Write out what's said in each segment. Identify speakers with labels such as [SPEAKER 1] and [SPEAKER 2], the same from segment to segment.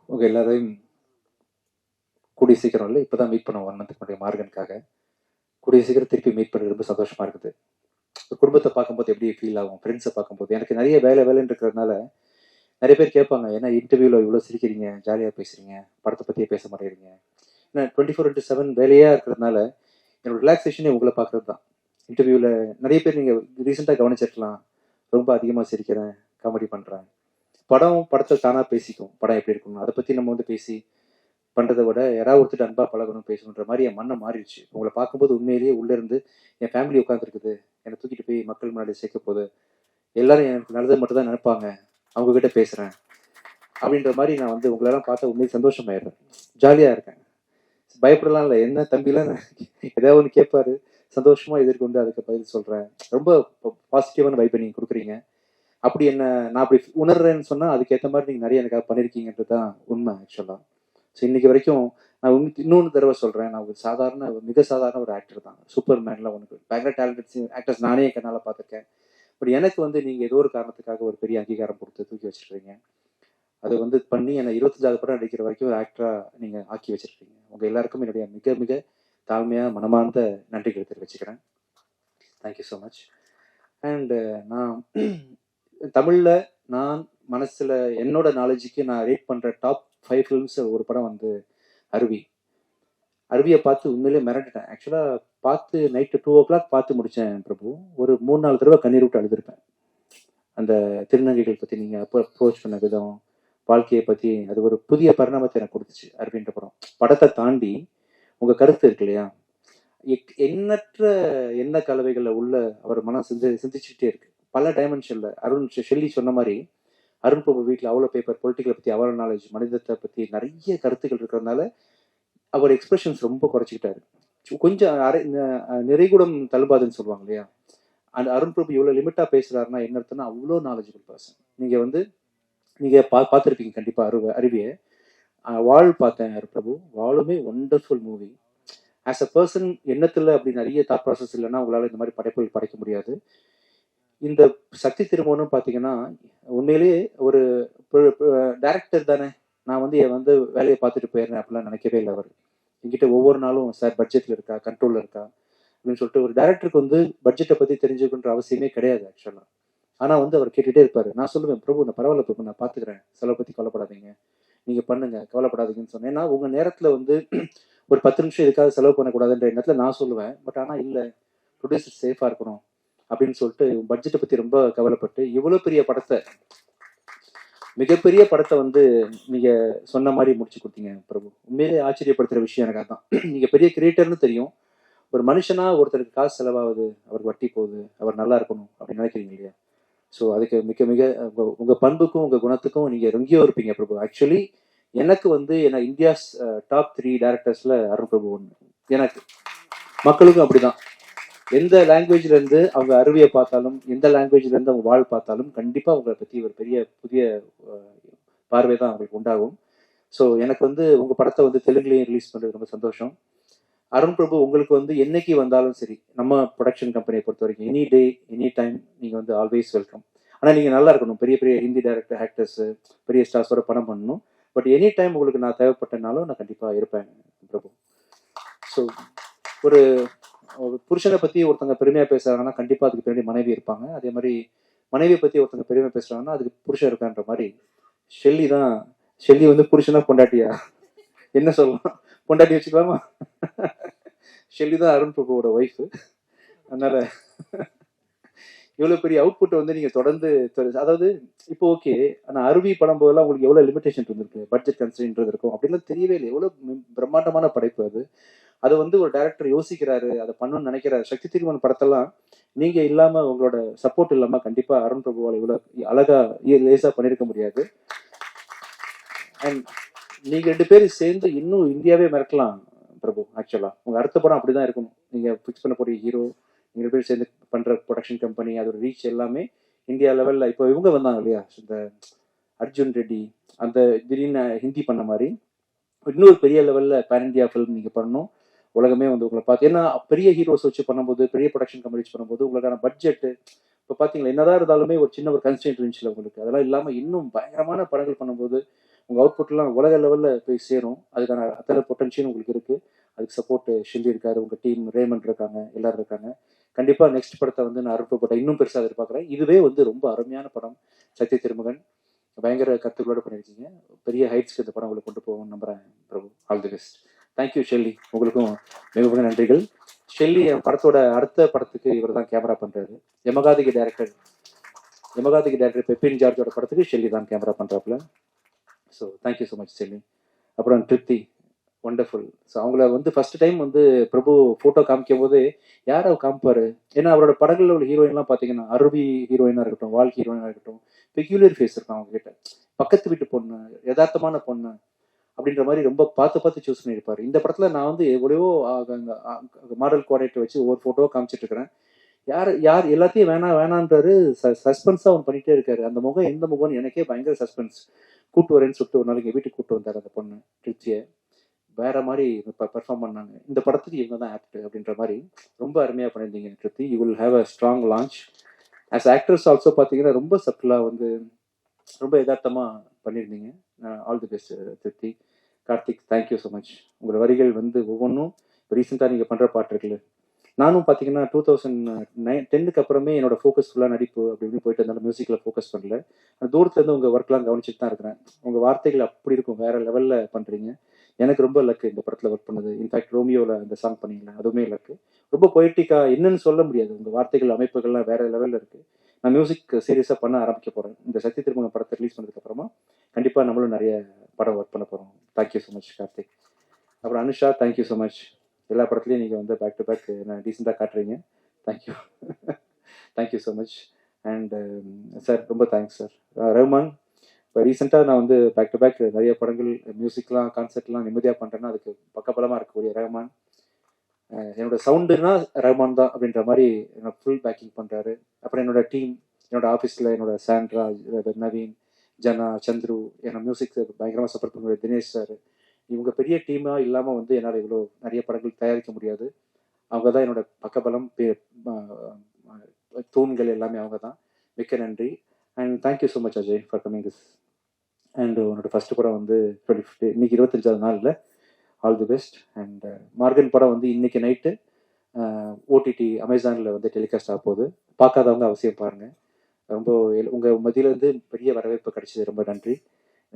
[SPEAKER 1] உங்க எல்லாரையும் கூடிய சீக்கிரம் இல்லை, இப்பதான் மீட் பண்ண 1 மந்த்துக்கு முன்னாடி மார்கனுக்காக. கூடிய சீக்கிரம் திருப்பி மீட் பண்ண ரொம்ப சந்தோஷமா இருக்குது. ஒரு குடும்பத்தை பார்க்கும்போது எப்படி ஃபீல் ஆகும், ஃப்ரெண்ட்ஸை பார்க்கும்போது. எனக்கு நிறைய வேலைன்னு இருக்கிறதுனால நிறைய பேர் கேட்பாங்க, ஏன்னா இன்டர்வியூல இவ்வளோ சிரிக்கிறீங்க, ஜாலியாக பேசுறீங்க, படத்தை பற்றியே பேச மாட்டேங்கிறீங்க. ஏன்னா 24/7 வேலையாக இருக்கிறதுனால என்னோட ரிலாக்ஸேஷனே உங்களை பார்க்கறது தான். இன்டர்வியூவில் நிறைய பேர் நீங்கள் ரீசெண்டாக கவனிச்சிருக்கலாம், ரொம்ப அதிகமாக சிரிக்கிறேன், காமெடி பண்ணுறேன். படத்தை தானாக பேசிக்கும், படம் எப்படி இருக்கணும் அதை பற்றி நம்ம பேசி பண்ணுறதை விட யாராவது ஒருத்தர் அன்பா பழகணும் பேசணுன்ற மாதிரி என் மண்ணை மாறிடுச்சு. உங்களை பார்க்கும்போது உண்மையிலேயே உள்ளேருந்து என் ஃபேமிலி உட்காந்துருக்குது, என்னை தூக்கிட்டு போய் மக்கள் முன்னாடி சேர்க்க போகுது, எல்லாரும் எனக்கு நல்லதை மட்டும் தான் நினைப்பாங்க, அவங்ககிட்ட பேசுகிறேன் அப்படின்ற மாதிரி நான் உங்களெல்லாம் பார்த்தா உண்மையை சந்தோஷமாயிடுறேன், ஜாலியாக இருக்கேன். பயப்படலாம் இல்லை, என்ன தம்பிலாம் ஏதாவது ஒன்று கேட்பாரு, சந்தோஷமாக எதிர்கொண்டு அதுக்கு பதில் சொல்கிறேன். ரொம்ப பாசிட்டிவான வைப்பை நீங்கள் கொடுக்குறீங்க. அப்படி என்ன நான் அப்படி உணர்றேன்னு சொன்னால் அதுக்கேற்ற மாதிரி நீங்கள் நிறைய எனக்காக பண்ணியிருக்கீங்கன்றது தான் உண்மை ஆக்சுவலாக. ஸோ இன்னைக்கு வரைக்கும் நான் இன்னொன்று தடவை சொல்கிறேன், நான் ஒரு மிக சாதாரண ஒரு ஆக்டர் தான். சூப்பர்மேன்லாம் உனக்கு பயங்கர டேலண்டட் ஆக்டர்ஸ் நானே என் கண்ணால் பார்த்துருக்கேன். பட் எனக்கு நீங்கள் ஏதோ ஒரு காரணத்துக்காக ஒரு பெரிய அங்கீகாரம் கொடுத்து தூக்கி வச்சுருக்கீங்க. அதை பண்ணி என்னை 25வது படம் நடிக்கிற வரைக்கும் ஒரு ஆக்டராக நீங்கள் ஆக்கி வச்சுருக்கீங்க. உங்கள் எல்லாருக்கும் என்னுடைய மிக மிக தாழ்மையாக மனமார்ந்த நன்றிகளை தெரிவிச்சுக்கிறேன். Thank you so much. அண்டு நான் தமிழில் நான் மனசில் என்னோட நாலேஜுக்கு நான் ரேட் பண்ணுற டாப் 5 ஃபிலிம்ஸ் ஒரு படம் அருவியை பார்த்து உண்மையிலே மிரண்டுட்டேன். ஆக்சுவலாக பார்த்து நைட்டு 2 o'clock பார்த்து முடித்தேன் பிரபு. ஒரு 3-4 தடவை கண்ணீர் விட்டு அழுதுருப்பேன். அந்த திருநங்கைகள் பற்றி நீங்கள் அப்ரோச் பண்ண விதம், வாழ்க்கையை பற்றி அது ஒரு புதிய பரிணாமத்தை எனக்கு கொடுத்துச்சு அருவின்ற படம். படத்தை தாண்டி உங்கள் கருத்து இருக்கு இல்லையா, எண்ணற்ற எண்ண கலவைகளில் உள்ள அவர் மனம் சிந்திச்சுக்கிட்டே இருக்கு பல டைமென்ஷனில். ஷெல்லி சொன்ன மாதிரி அருண் பிரபு வீட்டில் அவ்வளோ பேப்பர், பொலிட்டிக்கலை பற்றி அவ்வளோ நாலேஜ், மனிதத்தை பற்றி நிறைய கருத்துக்கள் இருக்கிறதுனால அவர் எக்ஸ்பிரஷன்ஸ் ரொம்ப குறைச்சிக்கிட்டாரு. கொஞ்சம் நிறைகுடம் தழுபாதுன்னு சொல்லுவாங்க இல்லையா, அந்த அருண் பிரபு இவ்வளோ லிமிட்டாக பேசுகிறாருன்னா என்ன அர்த்தம்னா அவ்வளோ நாலேஜபிள் பர்சன். நீங்கள் பார்த்துருப்பீங்க கண்டிப்பாக அருவியை. வாழ் பார்த்தேன் அருண் பிரபு, வாழுமே wonderful movie. As a person எண்ணத்தில் அப்படி நிறைய தாட் ப்ராசஸ் இல்லைன்னா உங்களால் இந்த மாதிரி படைப்புகள் படைக்க முடியாது. இந்த சக்தி திருமணம் பார்த்தீங்கன்னா உண்மையிலேயே ஒரு டைரக்டர் தானே, நான் வேலையை பார்த்துட்டு போயிடுறேன் அப்படிலாம் நினைக்கவே இல்லை. அவர் என்கிட்ட ஒவ்வொரு நாளும் சார் பட்ஜெட்டில் இருக்கா, கண்ட்ரோலில் இருக்கா அப்படின்னு சொல்லிட்டு ஒரு டைரக்டருக்கு பட்ஜெட்டை பற்றி தெரிஞ்சுக்கணுன்ற அவசியமே கிடையாது ஆக்சுவலாக. ஆனால் அவர் கேட்டுகிட்டே இருப்பார். நான் சொல்லுவேன், பிரபு நான் பரவாயில்ல பிரபு, நான் பார்த்துக்கிறேன், செலவை பற்றி கவலைப்படாதீங்க, நீங்கள் பண்ணுங்க, கவலைப்படாதீங்கன்னு சொன்னேன். ஏன்னா உங்கள் நேரத்தில் ஒரு 10 நிமிஷம் இதுக்காக செலவு பண்ணக்கூடாதுன்ற எண்ணத்தில் நான் சொல்லுவேன். பட் ஆனால் இல்லை, ப்ரொடியூசர் சேஃபாக இருக்கணும் அப்படின்னு சொல்லிட்டு பட்ஜெட்டை பற்றி ரொம்ப கவலைப்பட்டு இவ்வளோ பெரிய படத்தை, மிகப்பெரிய படத்தை நீங்கள் சொன்ன மாதிரி முடிச்சு கொடுத்தீங்க பிரபு. உண்மையிலே ஆச்சரியப்படுத்துகிற விஷயம் எனக்கு அதுதான். நீங்கள் பெரிய கிரியேட்டர்னு தெரியும், ஒரு மனுஷனாக ஒருத்தருக்கு காசு செலவாகுது, அவருக்கு வட்டி போகுது, அவர் நல்லா இருக்கணும் அப்படின்னு நினைக்கிறீங்க இல்லையா. ஸோ அதுக்கு மிக மிக உங்கள் பண்புக்கும் உங்கள் குணத்துக்கும் நீங்கள் எங்கேயோ இருப்பீங்க பிரபு. ஆக்சுவலி எனக்கு என்ன இந்தியாஸ் டாப் 3 டைரக்டர்ஸில் அருண் பிரபு ஒன்று. எனக்கு மக்களுக்கும் அப்படிதான். எந்த லாங்குவேஜ்லேருந்து அவங்க அருவியை பார்த்தாலும், எந்த லாங்குவேஜ்லேருந்து அவங்க வாழ் பார்த்தாலும் கண்டிப்பாக உங்களை பற்றி ஒரு பெரிய புதிய பார்வை தான் அவங்களுக்கு உண்டாகும். ஸோ எனக்கு உங்கள் படத்தை தெலுங்குலேயும் ரிலீஸ் பண்ணுறது ரொம்ப சந்தோஷம். அருண் பிரபு உங்களுக்கு என்னைக்கு வந்தாலும் சரி, நம்ம ப்ரொடக்ஷன் கம்பெனியை பொறுத்த வரைக்கும் எனி டே எனி டைம் நீங்கள் ஆல்வேஸ் வெல்கம். ஆனால் நீங்கள் நல்லா இருக்கணும், பெரிய பெரிய ஹிந்தி டைரக்டர், ஆக்டர்ஸு, பெரிய ஸ்டார்ஸோட படம் பண்ணணும். பட் எனி டைம் உங்களுக்கு நான் தேவைப்பட்டனாலும் நான் கண்டிப்பாக இருப்பேன் பிரபு. ஸோ ஒரு புருஷனை பற்றி ஒருத்தங்க பெருமையாக பேசுகிறாங்கன்னா கண்டிப்பாக அதுக்கு பின்னாடி மனைவி இருப்பாங்க. அதே மாதிரி மனைவியை பற்றி ஒருத்தங்க பெருமையாக பேசுகிறாங்கன்னா அதுக்கு புருஷன் இருக்கான்ற மாதிரி ஷெல்லி புருஷனா பொண்டாட்டியா என்ன சொல்லலாம், பொண்டாட்டி வச்சுக்கலாமா? ஷெல்லி தான் அருண் பிரபுவோட ஒய்ஃபு. அதனால இவ்வளோ பெரிய அவுட்புட் நீங்கள் தொடர்ந்து, அதாவது இப்போ ஓகே, ஆனால் அருவி படம் போதெல்லாம் உங்களுக்கு எவ்வளோ லிமிடேஷன் இருந்திருக்கு, பட்ஜெட் கன்ஸ்ட்ரெயின்ட் இருக்கும் அப்படின்லாம் தெரியவே இல்லை. எவ்வளோ பிரம்மாண்டமான படைப்பு அது. அதை ஒரு டைரக்டர் யோசிக்கிறாரு, அதை பண்ணணும்னு நினைக்கிறாரு. சக்தி திருமணம் படத்தெல்லாம் நீங்கள் இல்லாமல், உங்களோட சப்போர்ட் இல்லாமல் கண்டிப்பாக அருண் பிரபுவால் இவ்வளோ அழகாக லேசாக பண்ணியிருக்க முடியாது. அண்ட் நீங்கள் 2 பேரும் சேர்ந்து இன்னும் இந்தியாவே மிரட்டலாம் பிரபு. ஆக்சுவலாக உங்கள் அடுத்த படம் அப்படி தான் இருக்கணும். நீங்கள் ஃபிக்ஸ் பண்ண போகிற ஹீரோ, நீங்கள் பேர் சேர்ந்து பண்ணுற ப்ரொடக்ஷன் கம்பெனி, அதோட ரீச் எல்லாமே இந்தியா லெவலில். இப்போ இவங்க வந்தாங்க இல்லையா, இந்த அர்ஜுன் ரெட்டி, அந்த திடீர்னு ஹிந்தி பண்ண மாதிரி இன்னொரு பெரிய லெவலில் பேன் இந்தியா ஃபிலிம் நீங்கள் பண்ணணும். உலகமே உங்களை பார்த்து, ஏன்னா பெரிய ஹீரோஸ் வச்சு பண்ணும்போது, பெரிய ப்ரொடக்ஷன் கம்பெனி வச்சு பண்ணும்போது உங்களுக்கான பட்ஜெட்டு இப்போ பார்த்தீங்களா என்னதான் இருந்தாலுமே ஒரு சின்ன ஒரு கன்ஸ்டன்ட் இருந்துச்சுல உங்களுக்கு. அதெல்லாம் இல்லாமல் இன்னும் பயங்கரமான படங்கள் பண்ணும்போது உங்கள் அவுட்புட்லாம் உலக லெவலில் போய் சேரும். அதுக்கான அத்தனை பொட்டன்ஷியல் உங்களுக்கு இருக்குது. அதுக்கு சப்போர்ட் ஷெல்லி இருக்காரு, உங்கள் டீம் ரேமண்ட் இருக்காங்க, எல்லாரும் இருக்காங்க. கண்டிப்பாக நெக்ஸ்ட் படத்தை வந்து நான் அருப்பப்பட்ட இன்னும் பெருசாக எதிர்பார்க்குறேன். இதுவே வந்து ரொம்ப அருமையான படம். சத்ய திருமகன் பயங்கர கருத்துக்களோடு பண்ணியிருக்கீங்க. பெரிய ஹைட்ஸ்க்கு இந்த படம் உங்களுக்கு கொண்டு போவோம்னு நம்புகிறேன் Prabhu. All the best. Thank you Shelly, உங்களுக்கும் மிக மிக நன்றிகள். ஷெல்லி என் படத்தோட அடுத்த படத்துக்கு இவர் தான் கேமரா பண்ணுறாரு. யமகாதிக்கு டைரக்டர் பெப்பின் ஜார்ஜோட படத்துக்கு ஷெல்லி தான் கேமரா பண்ணுறாப்புல. So thank you so much Shelly. அப்புறம் திருப்தி, ஒண்டர்ஃபுல். ஸோ அவங்கள வந்து ஃபர்ஸ்ட் டைம் வந்து பிரபு ஃபோட்டோ காமிக்கும் போது யார் அவர் காமிப்பாரு? ஏன்னா அவரோட படங்களில் உள்ள ஹீரோயின்லாம் பார்த்தீங்கன்னா அருவி ஹீரோயினாக இருக்கட்டும், வால் ஹீரோயினாக இருக்கட்டும், பெக்யூலியர் ஃபேஸ் இருக்கும் அவங்க கிட்ட. பக்கத்து வீட்டு பொண்ணு, யதார்த்தமான பொண்ணு அப்படின்ற மாதிரி ரொம்ப பார்த்து சூஸ் பண்ணியிருப்பாரு. இந்த படத்தில் நான் வந்து எவ்வளவோ மாடல் கோஆர்டினேட்டர் வச்சு ஒவ்வொரு ஃபோட்டோவாக காமிச்சிட்டு இருக்கிறேன். யார் எல்லாத்தையும் வேணான்றாரு. சஸ்பென்ஸாக அவன் பண்ணிகிட்டே இருக்காரு. அந்த முகம் எந்த முகம்னு எனக்கே பயங்கர சஸ்பென்ஸ். கூட்டு வரேன்னு சொல்லிட்டு ஒரு நாளைக்கு வீட்டுக்கு கூப்பிட்டு வந்தார் அந்த பொண்ணு திருச்சியை. வேற மாதிரி பெர்ஃபார்ம் பண்ணாங்க. இந்த படத்துக்கு இவங்க தான் ஆப்ட் அப்படின்ற மாதிரி ரொம்ப அருமையாக பண்ணியிருந்தீங்க திருப்தி. You will have a strong launch. As actors also பார்த்தீங்கன்னா ரொம்ப சட்டிலாக வந்து ரொம்ப யதார்த்தமாக பண்ணியிருந்தீங்க. ஆல் தி பெஸ்ட் திருப்தி. Karthik, thank you so much. உங்களோட வரிகள் வந்து ஒவ்வொன்றும் ரீசெண்டாக நீங்கள் பண்ணுற பாட்டு இருக்குல்ல, நானும் பார்த்தீங்கன்னா 2010க்கு அப்புறமே என்னோட ஃபோக்கஸ் ஃபுல்லாக நடிப்பு அப்படி இப்படி போயிட்டு இருந்தாலும் மியூசிக்கில் ஃபோக்கஸ் பண்ணல. தூரத்துலேருந்து உங்கள் ஒர்க்லாம் கவனிச்சுட்டு தான் இருக்கிறேன். உங்கள் வார்த்தைகள் அப்படி இருக்கும், வேற லெவலில் பண்ணுறீங்க. எனக்கு ரொம்ப லக்கு இந்த படத்தில் ஒர்க் பண்ணது. இன்ஃபேக்ட் ரோமியோவில் அந்த சாங் பண்ணிங்களேன், அதுவுமே லக்கு. ரொம்ப பொய்டிக்காக என்னன்னு சொல்ல முடியாது. உங்கள் வார்த்தைகள் அமைப்புகள்லாம் வேற லெவலில் இருக்குது. நான் மியூசிக் சீரியஸாக பண்ண ஆரம்பிக்க போகிறேன். இந்த சத்ய திருமகன் படத்தை ரிலீஸ் பண்ணதுக்கப்புறமா கண்டிப்பாக நம்மளும் நிறைய படம் ஒர்க் பண்ண போகிறோம். Thank you so much Karthik. அப்புறம் அனுஷா, தேங்க்யூ ஸோ மச். எல்லா படத்துலையும் நீங்கள் வந்து பேக் டு பேக் நான் டீசெண்டாக காட்டுறீங்க. Thank you. Thank you so much. And sir ரொம்ப தேங்க்ஸ் சார். ரஹ்மான், இப்போ ரீசெண்டாக நான் வந்து பேக் டு பேக் நிறைய படங்கள் மியூசிக்லாம் கான்சர்ட்லாம் நிம்மதியாக பண்ணுறேன்னா அதுக்கு பக்கபலமாக இருக்கக்கூடிய ரஹ்மான். என்னோட சவுண்டுனா ரஹ்மான் தான் அப்படின்ற மாதிரி என்னோட ஃபுல் பேக்கிங் பண்ணுறாரு. அப்புறம் என்னோட டீம், என்னோட ஆஃபீஸில் என்னோட சாண்ட்ரா, நவீன், ஜனா, சந்துரு, என்னோட மியூசிக் பயங்கரமாக சப்போர்ட் பண்ணுற தினேஷ் சார். இவங்க பெரிய டீமாக இல்லாமல் வந்து என்னால் இவ்வளோ நிறைய படங்கள் தயாரிக்க முடியாது. அவங்க தான் என்னோட பக்கபலம், தூண்கள் எல்லாமே அவங்க தான். மிக்க நன்றி. And thank you so much Ajay for coming this. And உன்னோட ஃபர்ஸ்ட் படம் வந்து 25 இன்னைக்கு 25வது நாளில். All the best. And Morgan படம் வந்து இன்னைக்கு நைட்டு ஓடிடி அமேசானில் வந்து டெலிகாஸ்ட் ஆக போகுது. பார்க்காதவங்க அவசியம் பாருங்கள். ரொம்ப உங்கள் மத்தியிலேருந்து பெரிய வரவேற்பு கிடைச்சது. ரொம்ப நன்றி.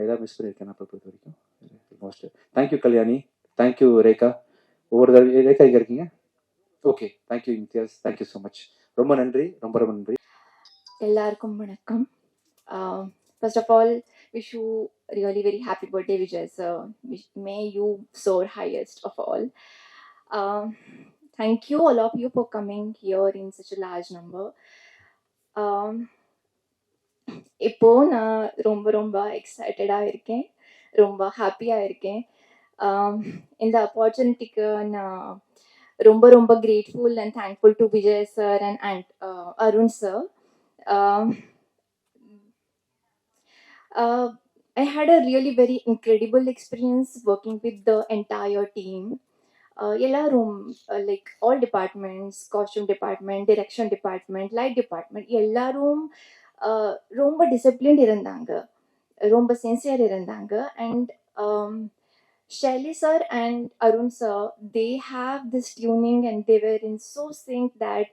[SPEAKER 1] ஏதாவது மிஸ் பண்ணியிருக்கேன் நான் பொறுத்த வரைக்கும். Most thank you Kalyani, thank you Rekha. ஒவ்வொரு ரேகா இங்கே இருக்கீங்க. Okay, thank you Imtiaz, thank you so much. ரொம்ப நன்றி, ரொம்ப ரொம்ப நன்றி.
[SPEAKER 2] எல்லாருக்கும் வணக்கம். First of all, wish you really very happy birthday, Vijay sir. May you soar highest of all. Thank you all of you for coming here in such a large number. இப்போ நான் ரொம்ப ரொம்ப எக்ஸைட்டடாக இருக்கேன், ரொம்ப ஹாப்பியாக இருக்கேன். இந்த ஆப்பர்ச்சுனிட்டிக்கு நான் ரொம்ப ரொம்ப grateful and thankful to Vijay sir and Arun sir. I had a really very incredible experience working with the entire team. எல்லாரும் like all departments, costume department, direction department, light department எல்லாரும் ரொம்ப டிசிப்ளின்ட் இருந்தாங்க, ரொம்ப சின்சியர் இருந்தாங்க. And Shelly sir and Arun sir, they have this tuning and they were in so sync that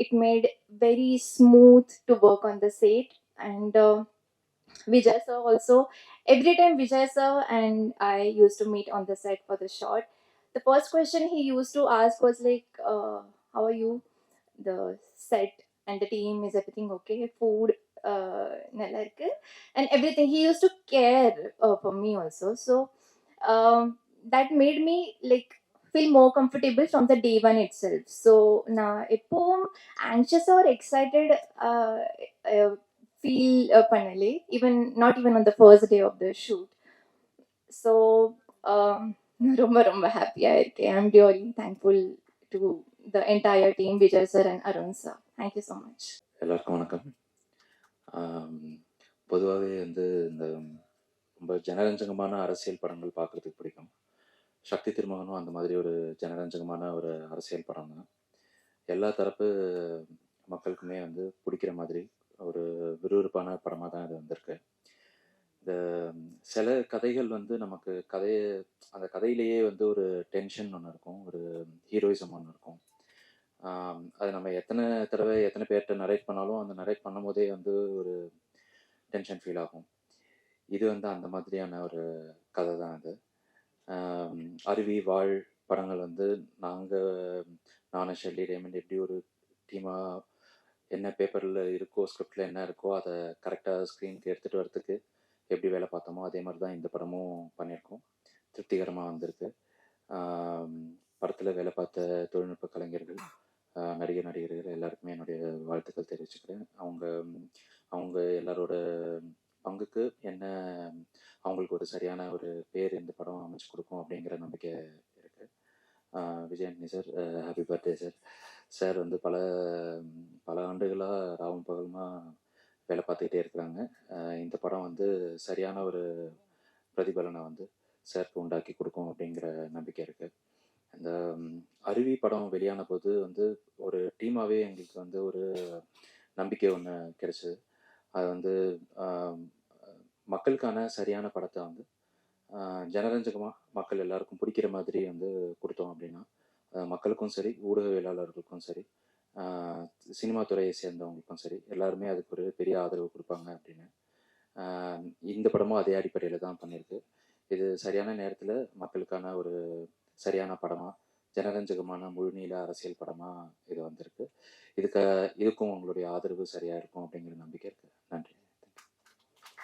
[SPEAKER 2] it made very smooth to work on the set. And Vijay sir also, every time Vijay sir and I used to meet on the set for the shot, the first question he used to ask was like, how are you, the set and the team, is everything okay, food nalla irukku, and everything. He used to care for me also. So that made me like feel more comfortable from the day one itself. So na eppom anxious or excited feel panale, even not even on the first day of the shoot. So ரொம்ப ரொம்ப ஹாப்பியாக இருக்கேன். I am really thankful to the entire team, Vijay sir and Arun sir. Thank you so much.
[SPEAKER 3] எல்லாருக்கும் வணக்கம். பொதுவாகவே வந்து இந்த ரொம்ப ஜனரஞ்சகமான அரசியல் படங்கள் பார்க்குறதுக்கு பிடிக்கும். சக்தி திருமகனும் அந்த மாதிரி ஒரு ஜனரஞ்சகமான ஒரு அரசியல் படம் தான். எல்லா தரப்பு மக்களுக்குமே வந்து பிடிக்கிற மாதிரி ஒரு விறுவிறுப்பான படமாக தான் இது வந்திருக்கு. இந்த சில கதைகள் வந்து நமக்கு அந்த கதையிலேயே வந்து ஒரு டென்ஷன் ஒன்று இருக்கும், ஒரு ஹீரோயிசம் ஒன்று இருக்கும். அது நம்ம எத்தனை தடவை எத்தனை பேர்கிட்ட நரேட் பண்ணாலும் அந்த நரேட் பண்ணும்போதே வந்து ஒரு டென்ஷன் ஃபீல் ஆகும். இது வந்து அந்த மாதிரியான ஒரு கதை தான் அது. அருவி, வாழ் படங்கள் வந்து நாங்கள் நானும் ஷெல்லி ரேமண்ட் எப்படி ஒரு டீமாக என்ன பேப்பரில் இருக்கோ ஸ்கிரிப்டில் என்ன இருக்கோ அதை கரெக்டாக ஸ்க்ரீனுக்கு எடுத்துகிட்டு வரத்துக்கு எப்படி வேலை பார்த்தோமோ அதே மாதிரி தான் இந்த படமும் பண்ணியிருக்கோம். திருப்திகரமாக வந்திருக்கு. படத்தில் வேலை பார்த்த தொழில்நுட்ப கலைஞர்கள், நடிகர்கள் எல்லாருக்குமே என்னுடைய வாழ்த்துக்கள் தெரிவிச்சுக்கிறேன். அவங்க அவங்க எல்லாரோட பங்குக்கு என்ன அவங்களுக்கு ஒரு சரியான ஒரு பேர் இந்த படம் அமைச்சு கொடுக்கும் அப்படிங்கிற நம்பிக்கை இருக்குது. Vijay Antony sir, happy birthday sir. Sir வந்து பல பல ஆண்டுகளாக ராவும் பகலுமா வேலை பார்த்துக்கிட்டே இருக்கிறாங்க. இந்த படம் வந்து சரியான ஒரு பிரதிபலனை வந்து சாருக்கு உண்டாக்கி கொடுக்கும் அப்படிங்கிற நம்பிக்கை இருக்குது. அந்த அருவி படம் வெளியான போது வந்து ஒரு டீமாகவே எங்களுக்கு வந்து ஒரு நம்பிக்கை ஒன்று கிடைச்சிது. அது வந்து மக்களுக்கான சரியான படத்தை வந்து ஜனரஞ்சகமாக மக்கள் எல்லாருக்கும் பிடிக்கிற மாதிரி வந்து கொடுத்தோம் அப்படின்னா மக்களுக்கும் சரி, ஊடகவியலாளர்களுக்கும் சரி, சினிமா துறையை சேர்ந்தவங்களுக்கும் சரி, எல்லாருமே அதுக்கு ஒரு பெரிய ஆதரவு கொடுப்பாங்க அப்படின்னு. இந்த படமும் அதே அடிப்படையில் தான் பண்ணியிருக்கு. இது சரியான நேரத்தில் மக்களுக்கான ஒரு சரியான படமாக, ஜனரஞ்சகமான முழுநீள அரசியல் படமாக இது வந்திருக்கு. இதுக்கும் உங்களுடைய ஆதரவு சரியாக இருக்கும் அப்படிங்கிற நம்பிக்கை இருக்குது. நன்றி.